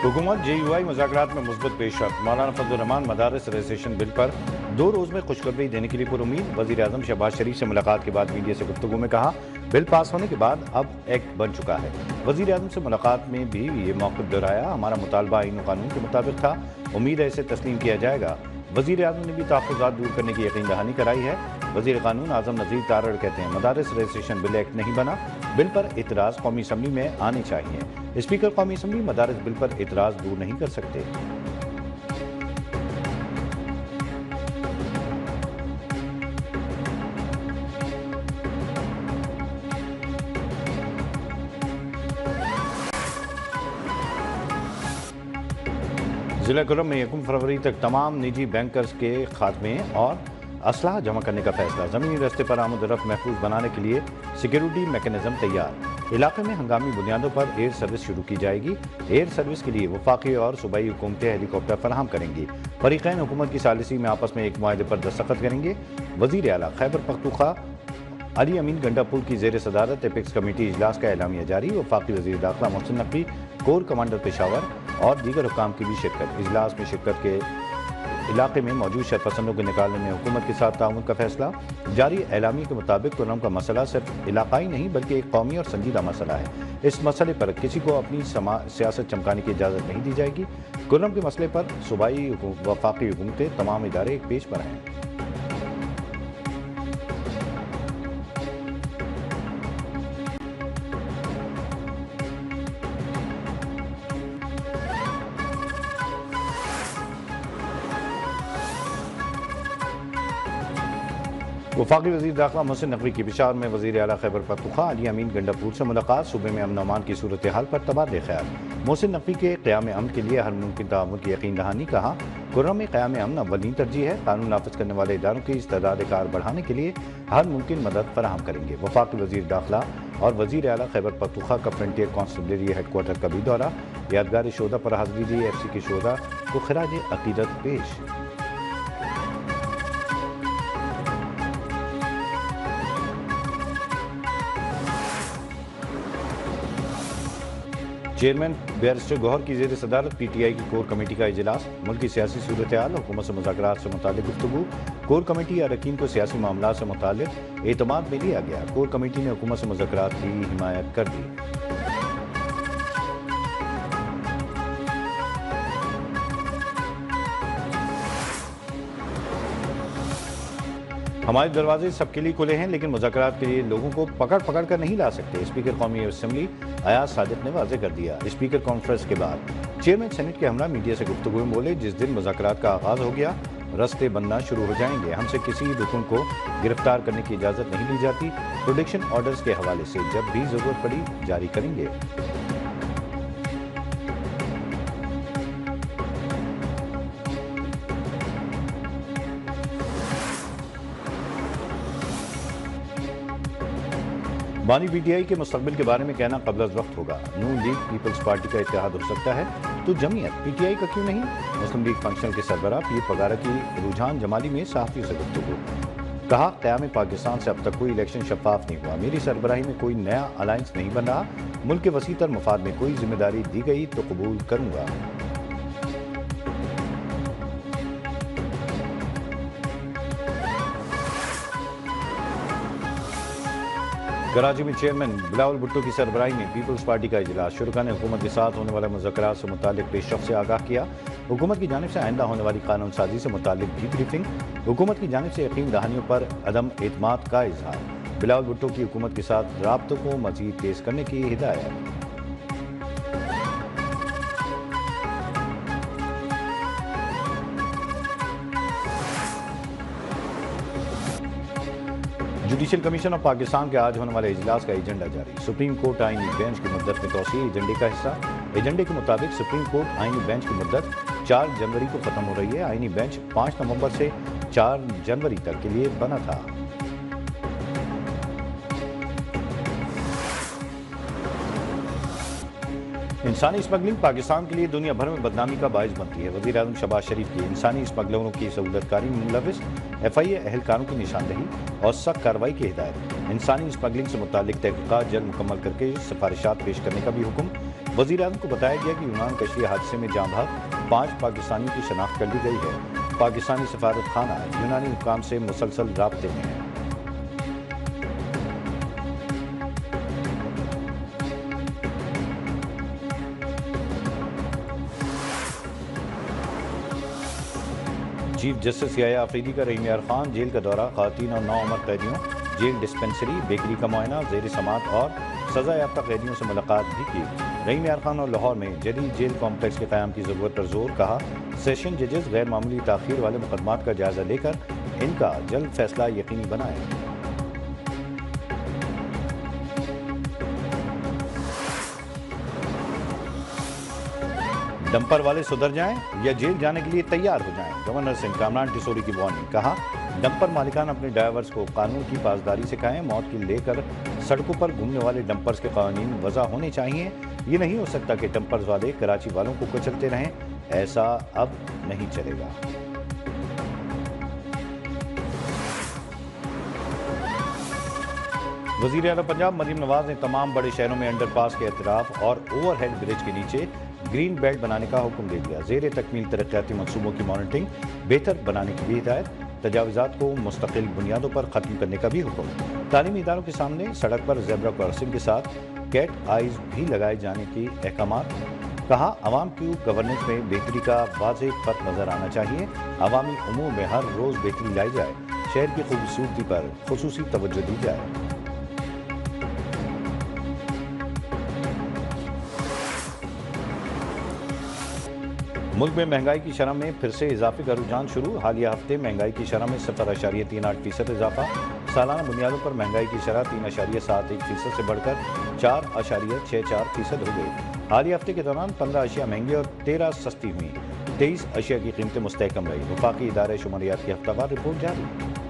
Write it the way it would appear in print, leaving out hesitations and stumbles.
हुकूमत JUI मुज़ाकरात में मुस्बत पेशरफ्त। मौलाना फजल रहमान मदारस रजिस्ट्रेशन बिल पर 2 रोज़ में खुशखबरी देने के लिए पुरुमीद। वज़ीर आज़म शहबाज शरीफ से मुलाकात के बाद मीडिया से गुफ्तगू में कहा, बिल पास होने के बाद अब एक्ट बन चुका है। वज़ीर आज़म से मुलाकात में भी ये मौक़िफ़ दोहराया, हमारा मुतालबा आईन और कानून के मुताबिक था, उम्मीद है इसे तस्लीम किया जाएगा। वज़ीर आज़म ने भी तहफ़्फ़ुज़ात दूर करने की यकीन दहानी कराई है। वज़ीर कानून आज़म नज़ीर तारड़ कहते हैं, मदारस रजिस्ट्रेशन बिल एक्ट नहीं बना, बिल पर इतराज़ कौमी असम्बली में आने चाहिए। स्पीकर कौमी असम्बली मदारस बिल पर इतराज़ दूर नहीं कर सकते। ज़िला कुर्रम में 1 फरवरी तक तमाम निजी बैंकर्स के खात्मे और असलहा जमा करने का फैसला। ज़मीनी रस्ते पर आमद रफ्त महफूज बनाने के लिए सिक्योरिटी मैकेनिज्म तैयार। इलाके में हंगामी बुनियादों पर एयर सर्विस शुरू की जाएगी। एयर सर्विस के लिए वफाकी और सूबाई हुकूमतें हेलीकॉप्टर फराहम करेंगी। फरीक़ैन हुकूमत की सालिसी में आपस में एक मुआहदे पर दस्तखत करेंगे। वज़ीर आला खैबर पख्तूनख्वा अली अमीन गंडापुर की ज़ेर सदारत एपेक्स कमेटी इजलास का एलामिया जारी। वफाकी वज़ीर दाखिला मोहसिन नकवी, कोर कमांडर पेशावर और दीगर हुकाम की भी शिरकत। इजलास में शिरकत के इलाके में मौजूद शरपसंदों को निकालने में हुकूमत के साथ ताउन का फैसला। जारी एलामी के मुताबिक कुर्रम का मसला सिर्फ इलाकाई नहीं बल्कि एक कौमी और संजीदा मसला है। इस मसले पर किसी को अपनी सियासत चमकाने की इजाज़त नहीं दी जाएगी। कुर्रम के मसले पर सूबाई वफाकी हुकूमतें तमाम इदारे एक पेज पर हैं। वफाकी वज़ीर दाखिला मोहसिन नकवी की पेशावर में वज़ीर आला खैबर पख्तूनख्वा अली अमीन गंडापुर से मुलाकात। सूबे में अमन अमान की सूरत हाल पर तबादले ख्याल। मोहसिन नकवी के क़याम अमन के लिए हर मुमकिन ताअवुन की यकीन दहानी। कहा, कुर्रम में क़याम अमन अव्वलीन तरजीह है। कानून नाफिज करने वाले इदारों की इस्तेदाद कार बढ़ाने के लिए हर मुमकिन मदद फराहम करेंगे। वफाकी वज़ीर दाखिला और वज़ीर आला खैबर पख्तूनख्वा का फ्रंटियर कॉन्स्टेबलरी हेडक्वार्टर का भी दौरा। यादगार शोधा पर हाज़िरी दी। FC के शोधा को खिराज अक़ीदत पेश। चेयरमैन बैरिस्टर गौहर की ज़ेर सदारत PTI की कोर कमेटी का इजलास। मुल्क की सियासी सूरत हाल, हुकूमत से मुज़ाकरात से मुतालिक गुफ्तगू। कोर कमेटी अरकान को सियासी मामलात से मुतालिक एतमाद में लिया गया। कोर कमेटी ने हुकूमत से मुज़ाकरात की हिमायत कर दी। हमारे दरवाजे सबके लिए खुले हैं, लेकिन मुज़ाकरात के लिए लोगों को पकड़ पकड़ कर नहीं ला सकते। स्पीकर कौमी असम्बली अयाज सादिक ने वाज़ेह कर दिया। स्पीकर कॉन्फ्रेंस के बाद चेयरमैन सेनेट के हमरा मीडिया से गुफ्तगू में बोले, जिस दिन मुज़ाकरात का आगाज़ हो गया रस्ते बनना शुरू हो जाएंगे। हमसे किसी रुकन को गिरफ्तार करने की इजाज़त नहीं दी जाती। प्रोटेक्शन ऑर्डर्स के हवाले से जब भी ज़रूरत पड़ी जारी करेंगे। बानी PTI के मुस्तकबिल के बारे में कहना कबल अज़ वक्त होगा। नून लीग पीपल्स पार्टी का इत्तेहाद हो सकता है तो जमीयत PTI का क्यों नहीं। मुस्लिम लीग फंक्शनल के सरबराह पीर पगारा की रुझान जमाली में सहाफ़ियों से गुफ्तगू। कहा, क़याम पाकिस्तान से अब तक कोई इलेक्शन शफाफ नहीं हुआ। मेरी सरबराही में कोई नया अलायंस नहीं बन रहा। मुल्क के वसीतर मफाद में कोई जिम्मेदारी दी गई तो कबूल करूँगा। कराची में चेयरमैन बिलावल भुट्टो की सरबराही में पीपल्स पार्टी का इजलास। शुरका ने हुकूमत के साथ होने वाले मुज़ाकरात से मुतालिक पेशरफ्त से आगाह किया। हुकूमत की जानिब से आइंदा होने वाली कानून साजी से मुतालिक भी ब्रीफिंग। हुकूमत की जानिब से यकीन दहानियों पर अदम एतमाद का इजहार। बिलावल भुट्टो की हुकूमत के साथ राब्तों को मज़ीद तेज़ करने की हिदायत। जुडिशल कमीशन ऑफ पाकिस्तान के आज होने वाले इजलास का एजेंडा जारी। सुप्रीम कोर्ट आईनी बेंच की मुद्दत में तोसी एजेंडे का हिस्सा। एजेंडे के मुताबिक सुप्रीम कोर्ट आईनी बेंच की मुद्दत 4 जनवरी को खत्म हो रही है। आईनी बेंच 5 नवंबर से 4 जनवरी तक के लिए बना था। इंसानी स्मगलिंग पाकिस्तान के लिए दुनिया भर में बदनामी का बायस बनती है। वज़ीर आज़म शहबाज शरीफ की इंसानी स्मगलरों की सहूलतकारी में मुलविस FIA अहलकारों की निशानदही और सख्त कार्रवाई की हिदायत। इंसानी स्मगलिंग से मुतालिक तहक़ीक़ात जल्द मुकम्मल करके सिफारिशात पेश करने का भी हुक्म। وزیر اعظم کو بتایا گیا کہ یونان کشتی حادثے میں جاں بحق 5 پاکستانیوں کی شناخت کر لی گئی ہے۔ پاکستانی سفارت خانہ یونانی حکام سے مسلسل رابطے میں ہے۔ چیف جسٹس یحییٰ آفریدی کا رحیم یار خان جیل کا دورہ، خواتین اور نوعمر قیدیوں، جیل ڈسپنسری، بیکری کا معائنہ، زیر سماعت اور سزا یافتہ قیدیوں سے ملاقات بھی کی۔ رحیم یار خان اور لاہور میں جدید جیل کمپلیکس کے قیام کی ضرورت پر زور، کہا سیشن ججز غیر معمولی تاخیر والے مقدمات کا جائزہ لے کر ان کا جلد فیصلہ یقینی بنائیں۔ ڈمپر والے سدھر جائیں یا جیل جانے کے لیے تیار ہو جائیں، گورنر سنگھ کامران ٹیسوری کی وارننگ، کہا ڈمپر مالکان اپنے ڈرائیورز کو قانون کی پاسداری سکھائیں، موت کی لے کر سڑکوں پر گھومنے والے ڈمپرز کے قوانین وضع ہونے چاہیے، یہ نہیں ہو سکتا کہ ڈمپرز والے کراچی والوں کو کچلتے رہیں، ایسا اب نہیں چلے گا۔ وزیر اعلیٰ پنجاب مریم نواز نے تمام بڑے شہروں میں انڈر پاس کے اطراف اور اوور ہیڈ برج کے نیچے گرین بیلٹ بنانے کا حکم دے دیا۔ زیر تکمیل ترقیاتی منصوبوں کی مانیٹرنگ بہتر بنانے کی بھی ہدایت، تجاوزات کو مستقل بنیادوں پر ختم کرنے کا بھی حکم۔ تعلیمی اداروں کے سامنے سڑک پر زیبرا کراسنگ کے ساتھ کیٹ آئیز بھی لگائے جانے کی احکامات، کہا عوام کی گورننس میں بہتری کا واضح خط نظر آنا چاہیے، عوامی امور میں ہر روز بہتری لائی جائے، شہر کی خوبصورتی پر خصوصی توجہ دی جائے۔ ملک میں مہنگائی کی شرح میں پھر سے اضافے کا رجحان شروع، حالیہ ہفتے مہنگائی کی شرح میں 0.38% اضافہ، سالانہ بنیادوں پر مہنگائی کی شرح 3.71% سے بڑھ کر 4.64% ہو گئی۔ حالیہ ہفتے کے دوران 15 اشیاء مہنگی اور 13 سستی ہوئیں، 23 اشیاء کی قیمتیں مستحکم رہی۔ وفاقی ادارہ شماریات کی ہفتہ وار رپورٹ جاری۔